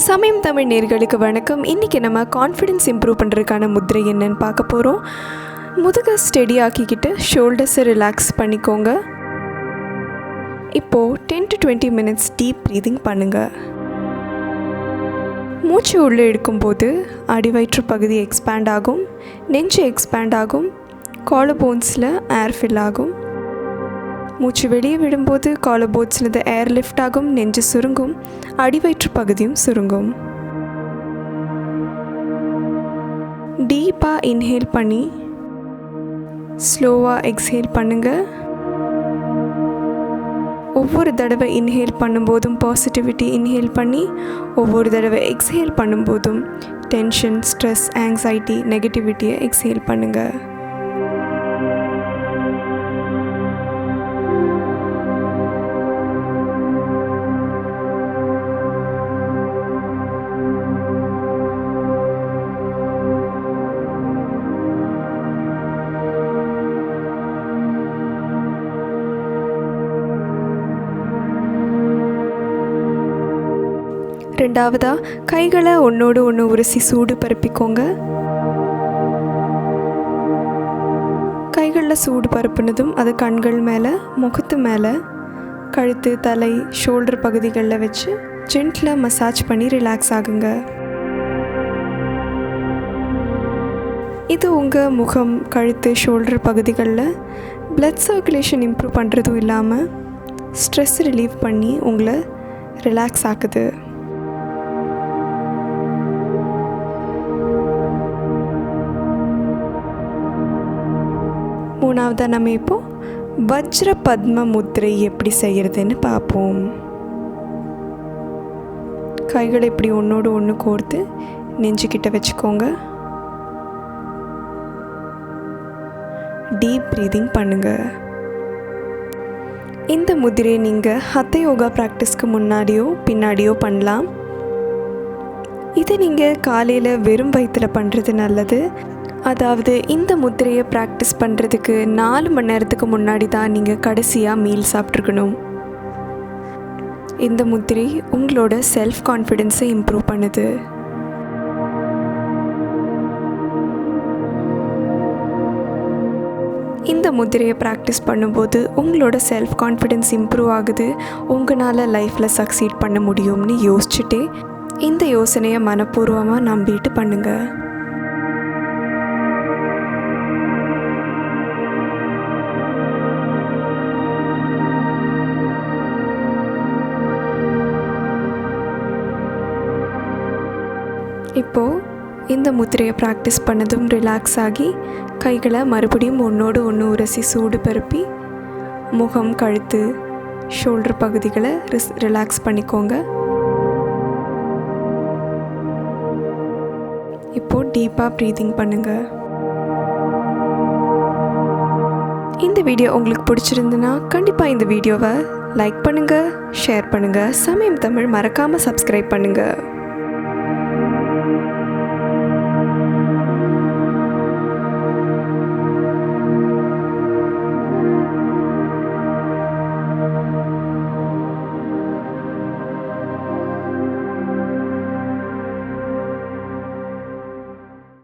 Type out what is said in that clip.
சமயம் தமிழ் நேயர்களுக்கு வணக்கம். இன்றைக்கி நம்ம கான்ஃபிடென்ஸ் இம்ப்ரூவ் பண்ணுறதுக்கான முத்ரை என்னன்னு பார்க்க போகிறோம். முதுகை ஸ்டெடி ஆக்கிக்கிட்டு ஷோல்டர்ஸை ரிலாக்ஸ் பண்ணிக்கோங்க. இப்போது 10 to 20 minutes டீப் ப்ரீதிங் பண்ணுங்கள். மூச்சு உள்ளே எடுக்கும்போது அடிவயிற்று பகுதி எக்ஸ்பேண்ட் ஆகும், நெஞ்சு எக்ஸ்பேண்ட் ஆகும், காலர் போன்ஸில் ஏர் ஃபில் ஆகும். மூச்சு வெளியே விடும்போது காலர் போன்ஸ்லேருந்து ஏர் லிஃப்ட் ஆகும், நெஞ்சு சுருங்கும், அடிவயிற்று பகுதியும் சுருங்கும். டீப்பாக இன்ஹேல் பண்ணி ஸ்லோவாக எக்ஸ்ஹேல் பண்ணுங்கள். ஒவ்வொரு தடவை இன்ஹேல் பண்ணும்போதும் பாசிட்டிவிட்டி இன்ஹேல் பண்ணி, ஒவ்வொரு தடவை எக்ஸ்ஹேல் பண்ணும்போதும் டென்ஷன், ஸ்ட்ரெஸ், ஆங்ஸைட்டி, நெகட்டிவிட்டியை எக்ஸ்ஹேல் பண்ணுங்கள். ரெண்டாவதாக கைகளை ஒன்றோடு ஒன்று உரசி சூடு பரப்பிக்கோங்க. கைகளில் சூடு பரப்புனதும் அது கண்கள் மேலே, முகத்து மேலே, கழுத்து, தலை, ஷோல்டர் பகுதிகளில் வச்சு ஜென்டிலாக மசாஜ் பண்ணி ரிலாக்ஸ் ஆகுங்க. இது உங்கள் முகம், கழுத்து, ஷோல்டர் பகுதிகளில் பிளட் சர்க்குலேஷன் இம்ப்ரூவ் பண்ணுறதும் இல்லாமல் ஸ்ட்ரெஸ் ரிலீவ் பண்ணி உங்களை ரிலாக்ஸ் ஆக்குது. மூணாவதாக நம்ம இப்போது வஜ்ர பத்ம முத்ரை எப்படி செய்கிறதுன்னு பார்ப்போம். கைகளை இப்படி ஒன்றோடு ஒன்று கோர்த்து நெஞ்சுக்கிட்ட வச்சுக்கோங்க. டீப் ப்ரீதிங் பண்ணுங்கள். இந்த முதிரையை நீங்கள் ஹத்த யோகா ப்ராக்டிஸ்க்கு முன்னாடியோ பின்னாடியோ பண்ணலாம். இதை நீங்கள் காலையில் வெறும் வயிற்றில் பண்ணுறது நல்லது. அதாவது இந்த முத்திரையை ப்ராக்டிஸ் பண்ணுறதுக்கு 4 மணி நேரத்துக்கு முன்னாடி தான் நீங்கள் கடைசியாக மீல் சாப்பிட்ருக்கணும். இந்த முத்திரை உங்களோட செல்ஃப் கான்ஃபிடென்ஸை இம்ப்ரூவ் பண்ணுது. இந்த முத்திரையை ப்ராக்டிஸ் பண்ணும்போது உங்களோட செல்ஃப் கான்ஃபிடென்ஸ் இம்ப்ரூவ் ஆகுது. உங்களால் லைஃப்பில் சக்சீட் பண்ண முடியும்னு யோசிச்சுட்டே இந்த யோசனையை மனப்பூர்வமாக நம்பிட்டு பண்ணுங்கள். இப்போது இந்த முத்திரையை ப்ராக்டிஸ் பண்ணதும் ரிலாக்ஸ் ஆகி கைகளை மறுபடியும் ஒன்றோடு ஒன்று உரசி சூடு பரப்பி முகம், கழுத்து, ஷோல்டர் பகுதிகளை ரிலாக்ஸ் பண்ணிக்கோங்க. இப்போது டீப்பாக ப்ரீதிங் பண்ணுங்கள். இந்த வீடியோ உங்களுக்கு பிடிச்சிருந்துன்னா கண்டிப்பாக இந்த வீடியோவை லைக் பண்ணுங்கள், ஷேர் பண்ணுங்கள். சமயம் தமிழ் மறக்காமல் சப்ஸ்கிரைப் பண்ணுங்கள்.